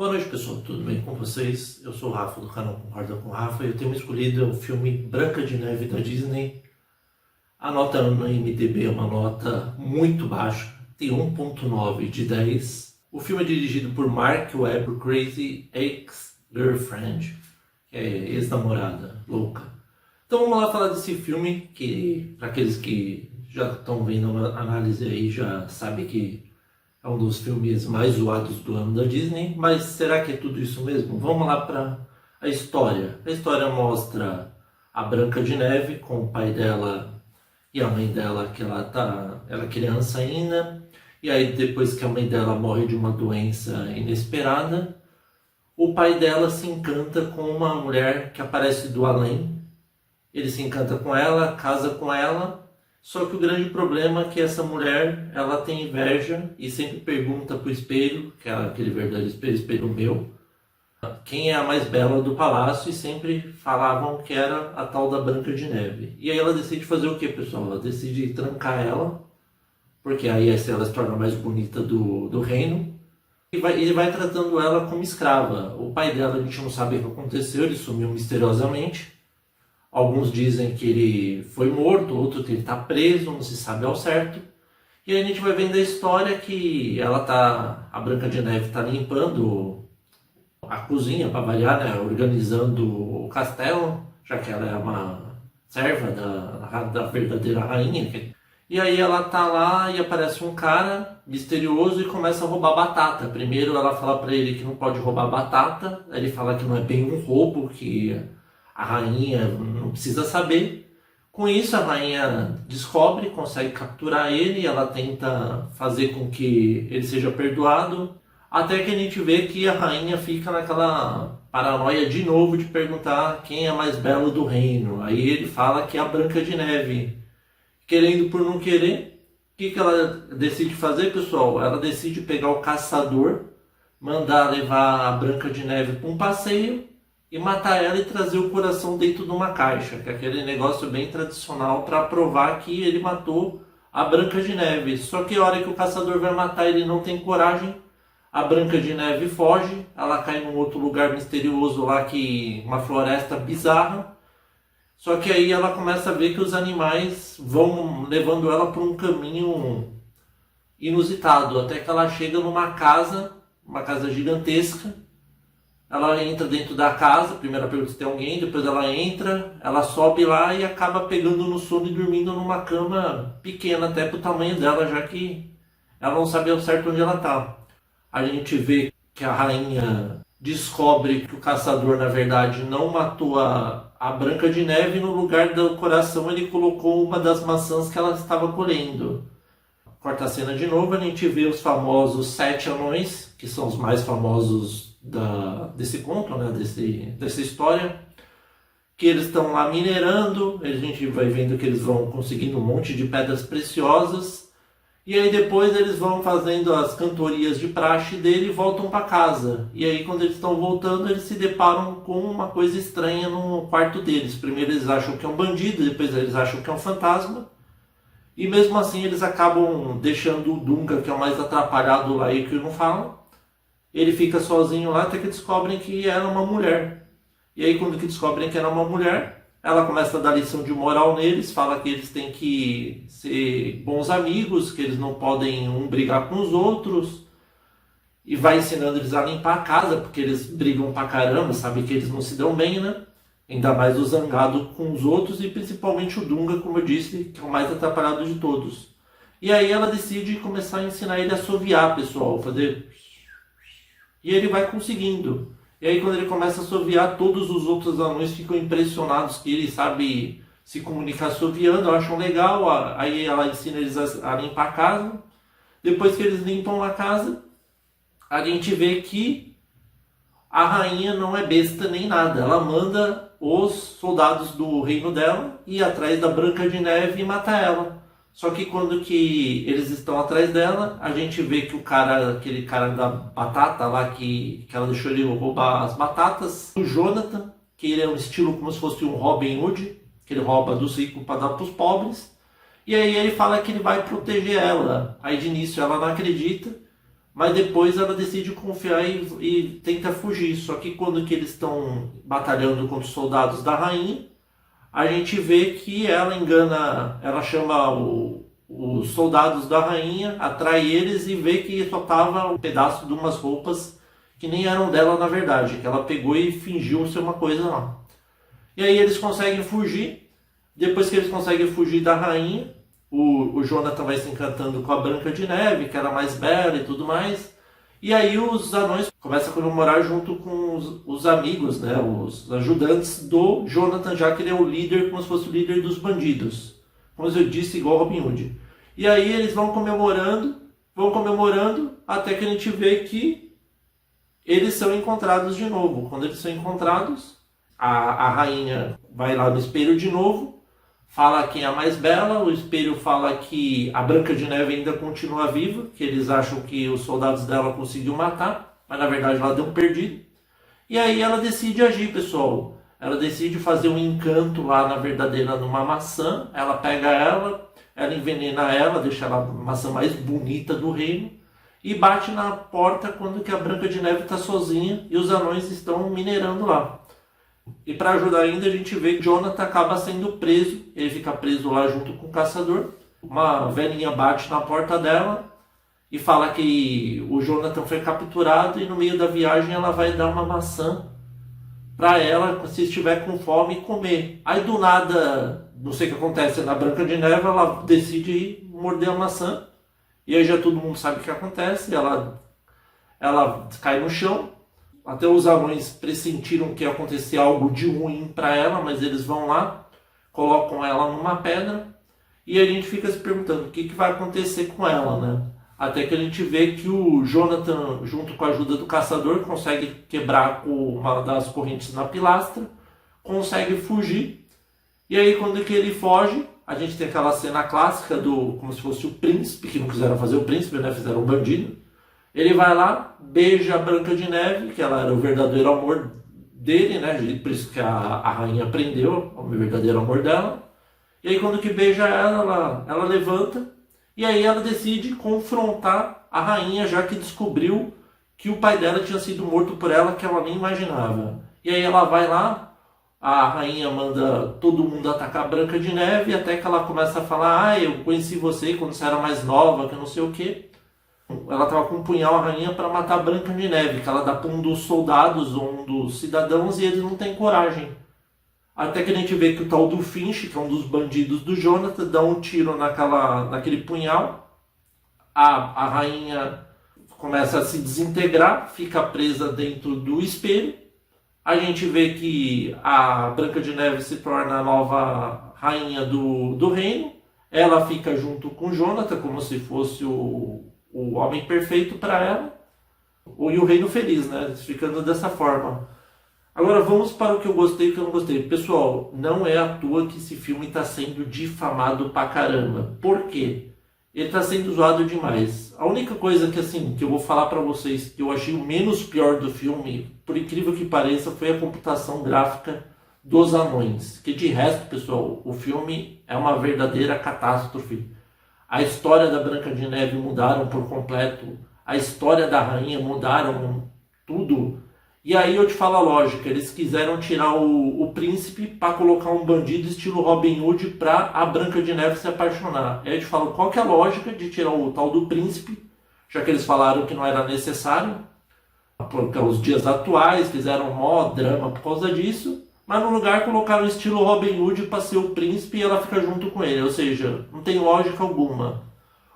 Boa noite, pessoal, tudo bem com vocês? Eu sou o Rafa do canal Concorda com o Rafa e eu tenho escolhido o filme Branca de Neve da Disney. A nota no IMDb é uma nota muito baixa, tem 1.9 de 10. O filme é dirigido por Mark Webber Crazy Ex-Girlfriend, que é ex-namorada louca. Então vamos lá falar desse filme, que para aqueles que já estão vendo a análise aí já sabem que é um dos filmes mais zoados do ano da Disney, mas será que é tudo isso mesmo? Vamos lá para a história. A história mostra a Branca de Neve com o pai dela e a mãe dela, que ela é criança ainda, e aí depois que a mãe dela morre de uma doença inesperada, o pai dela se encanta com uma mulher que aparece do além. Ele se encanta com ela, casa com ela. Só que o grande problema é que essa mulher, ela tem inveja e sempre pergunta pro espelho, que é aquele verdadeiro espelho meu, quem é a mais bela do palácio, e sempre falavam que era a tal da Branca de Neve. E aí ela decide fazer o que, pessoal? Ela decide trancar ela, porque aí ela se torna a mais bonita do reino, e ele vai tratando ela como escrava. O pai dela, a gente não sabe o que aconteceu, ele sumiu misteriosamente. Alguns dizem que ele foi morto, outros que ele está preso, não se sabe ao certo. E aí a gente vai vendo a história que a Branca de Neve está limpando a cozinha, para variar, né? Organizando o castelo, já que ela é uma serva da verdadeira rainha. E aí ela tá lá e aparece um cara misterioso e começa a roubar batata. Primeiro ela fala para ele que não pode roubar batata, aí ele fala que não é bem um roubo, que a rainha não precisa saber. Com isso a rainha descobre, consegue capturar ele, ela tenta fazer com que ele seja perdoado, até que a gente vê que a rainha fica naquela paranoia de novo de perguntar quem é a mais bela do reino. Aí ele fala que é a Branca de Neve. Querendo por não querer, o que ela decide fazer, pessoal? Ela decide pegar o caçador, mandar levar a Branca de Neve para um passeio e matar ela e trazer o coração dentro de uma caixa, que é aquele negócio bem tradicional para provar que ele matou a Branca de Neve. Só que a hora que o caçador vai matar, ele não tem coragem, a Branca de Neve foge, ela cai num outro lugar misterioso lá, uma floresta bizarra. Só que aí ela começa a ver que os animais vão levando ela por um caminho inusitado, até que ela chega numa casa, uma casa gigantesca. Ela entra dentro da casa, primeiro pergunta se tem alguém, depois ela entra, ela sobe lá e acaba pegando no sono e dormindo numa cama pequena até pro tamanho dela, já que ela não sabe ao certo onde ela tá. A gente vê que a rainha descobre que o caçador, na verdade, não matou a Branca de Neve, e no lugar do coração ele colocou uma das maçãs que ela estava colhendo. Corta a cena de novo, a gente vê os famosos 7 anões, que são os mais famosos desse conto, né, dessa história, que eles estão lá minerando. A gente vai vendo que eles vão conseguindo um monte de pedras preciosas, e aí depois eles vão fazendo as cantorias de praxe dele e voltam para casa. E aí quando eles estão voltando, eles se deparam com uma coisa estranha no quarto deles. Primeiro eles acham que é um bandido, depois eles acham que é um fantasma, e mesmo assim eles acabam deixando o Dunga, que é o mais atrapalhado lá e que não fala. Ele fica sozinho lá até que descobrem que era uma mulher. E aí quando que descobrem que era uma mulher, ela começa a dar lição de moral neles, fala que eles têm que ser bons amigos, que eles não podem um brigar com os outros, e vai ensinando eles a limpar a casa, porque eles brigam pra caramba, sabe que eles não se dão bem, né? Ainda mais o zangado com os outros, e principalmente o Dunga, como eu disse, que é o mais atrapalhado de todos. E aí ela decide começar a ensinar ele a assoviar, pessoal, fazer... E ele vai conseguindo. E aí quando ele começa a assoviar, todos os outros anões ficam impressionados que ele sabe se comunicar assoviando, acham legal. Aí ela ensina eles a limpar a casa. Depois que eles limpam a casa, a gente vê que a rainha não é besta nem nada. Ela manda os soldados do reino dela ir atrás da Branca de Neve e matar ela. Só que quando que eles estão atrás dela, a gente vê que aquele cara da batata lá, que ela deixou ele roubar as batatas, o Jonathan, que ele é um estilo como se fosse um Robin Hood, que ele rouba dos ricos para dar para os pobres, e aí ele fala que ele vai proteger ela. Aí de início ela não acredita, mas depois ela decide confiar e tenta fugir. Só que quando que eles estão batalhando contra os soldados da rainha, a gente vê que ela engana, ela chama os soldados da rainha, atrai eles e vê que só tava um pedaço de umas roupas que nem eram dela na verdade, que ela pegou e fingiu ser uma coisa lá. E aí eles conseguem fugir. Depois que eles conseguem fugir da rainha, o Jonathan vai se encantando com a Branca de Neve, que era mais bela e tudo mais. E aí os anões começam a comemorar junto com os amigos, né, os ajudantes do Jonathan, já que ele é o líder, como se fosse o líder dos bandidos. Como eu disse, igual Robin Hood. E aí eles vão comemorando, até que a gente vê que eles são encontrados de novo. Quando eles são encontrados, a rainha vai lá no espelho de novo, fala quem é a mais bela, o espelho fala que a Branca de Neve ainda continua viva, que eles acham que os soldados dela conseguiu matar, mas na verdade ela deu um perdido. E aí ela decide agir, pessoal. Ela decide fazer um encanto lá, na verdadeira, numa maçã. Ela pega ela envenena ela, deixa ela a maçã mais bonita do reino, e bate na porta quando que a Branca de Neve está sozinha e os anões estão minerando lá. E para ajudar ainda, a gente vê que Jonathan acaba sendo preso. Ele fica preso lá junto com o caçador. Uma velhinha bate na porta dela e fala que o Jonathan foi capturado, e no meio da viagem ela vai dar uma maçã para ela, se estiver com fome, comer. Aí do nada, não sei o que acontece na Branca de Neve, ela decide ir morder a maçã. E aí já todo mundo sabe o que acontece. Ela cai no chão. Até os anões pressentiram que ia acontecer algo de ruim para ela, mas eles vão lá, colocam ela numa pedra, e a gente fica se perguntando o que vai acontecer com ela, né? Até que a gente vê que o Jonathan, junto com a ajuda do caçador, consegue quebrar uma das correntes na pilastra, consegue fugir, e aí quando que ele foge, a gente tem aquela cena clássica como se fosse o príncipe, que não quiseram fazer o príncipe, né? Fizeram um bandido. Ele vai lá, beija a Branca de Neve, que ela era o verdadeiro amor dele, né? Por isso que a rainha prendeu o verdadeiro amor dela. E aí quando que beija ela levanta, e aí ela decide confrontar a rainha, já que descobriu que o pai dela tinha sido morto por ela, que ela nem imaginava. E aí ela vai lá, a rainha manda todo mundo atacar a Branca de Neve, até que ela começa a falar: eu conheci você quando você era mais nova, que não sei o quê. Ela estava com um punhal, a rainha, para matar a Branca de Neve, que ela dá para um dos soldados ou um dos cidadãos, e eles não têm coragem. Até que a gente vê que o tal do Finch, que é um dos bandidos do Jonathan, dá um tiro naquele punhal. A rainha começa a se desintegrar, fica presa dentro do espelho. A gente vê que a Branca de Neve se torna a nova rainha do reino. Ela fica junto com o Jonathan, como se fosse o homem perfeito para ela, e o reino feliz, né? Ficando dessa forma. Agora vamos para o que eu gostei e o que eu não gostei. Pessoal, não é à toa que esse filme está sendo difamado pra caramba. Por quê? Ele está sendo zoado demais. A única coisa que eu vou falar para vocês que eu achei o menos pior do filme, por incrível que pareça, foi a computação gráfica dos anões. Que de resto, pessoal, o filme é uma verdadeira catástrofe. A história da Branca de Neve mudaram por completo. A história da rainha mudaram tudo. E aí eu te falo a lógica. Eles quiseram tirar o príncipe para colocar um bandido estilo Robin Hood para a Branca de Neve se apaixonar. Aí eu te falo, qual que é a lógica de tirar o tal do príncipe, já que eles falaram que não era necessário, porque os dias atuais fizeram mó drama por causa disso. Mas no lugar colocaram o estilo Robin Hood para ser o príncipe e ela fica junto com ele. Ou seja, não tem lógica alguma.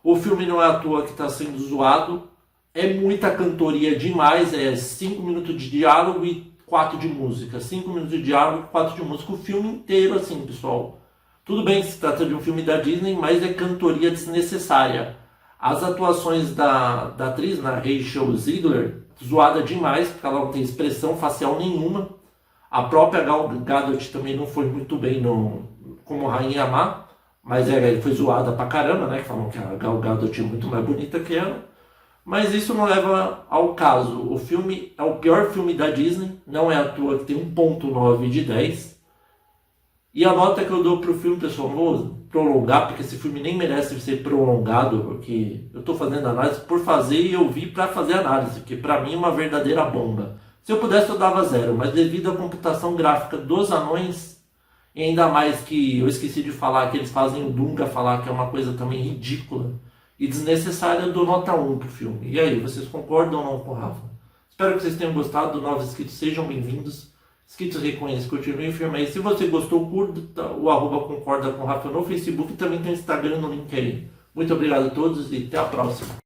O filme não é à toa que está sendo zoado. É muita cantoria demais. É 5 minutos de diálogo e 4 de música. 5 minutos de diálogo e 4 de música. O filme inteiro assim, pessoal. Tudo bem que se trata de um filme da Disney, mas é cantoria desnecessária. As atuações da atriz, na Rachel Zegler, zoada demais, porque ela não tem expressão facial nenhuma. A própria Gal Gadot também não foi muito bem como Rainha Má, mas foi zoada pra caramba, né? Que falam que a Gal Gadot é muito mais bonita que ela. Mas isso não leva ao caso. O filme é o pior filme da Disney, não é à toa que tem 1.9 de 10. E a nota que eu dou pro filme, pessoal, não vou prolongar, porque esse filme nem merece ser prolongado, porque eu tô fazendo análise por fazer e eu vi pra fazer análise, que pra mim é uma verdadeira bomba. Se eu pudesse eu dava 0, mas devido à computação gráfica dos anões, e ainda mais que eu esqueci de falar que eles fazem o Dunga falar que é uma coisa também ridícula e desnecessária, eu dou nota 1 pro filme. E aí, vocês concordam ou não com o Rafa? Espero que vocês tenham gostado. Novos inscritos, sejam bem-vindos. Inscritos reconhecem, continuem firme aí. Se você gostou, curta o @concorda com o Rafa no Facebook e também tem o Instagram no link aí. Muito obrigado a todos e até a próxima.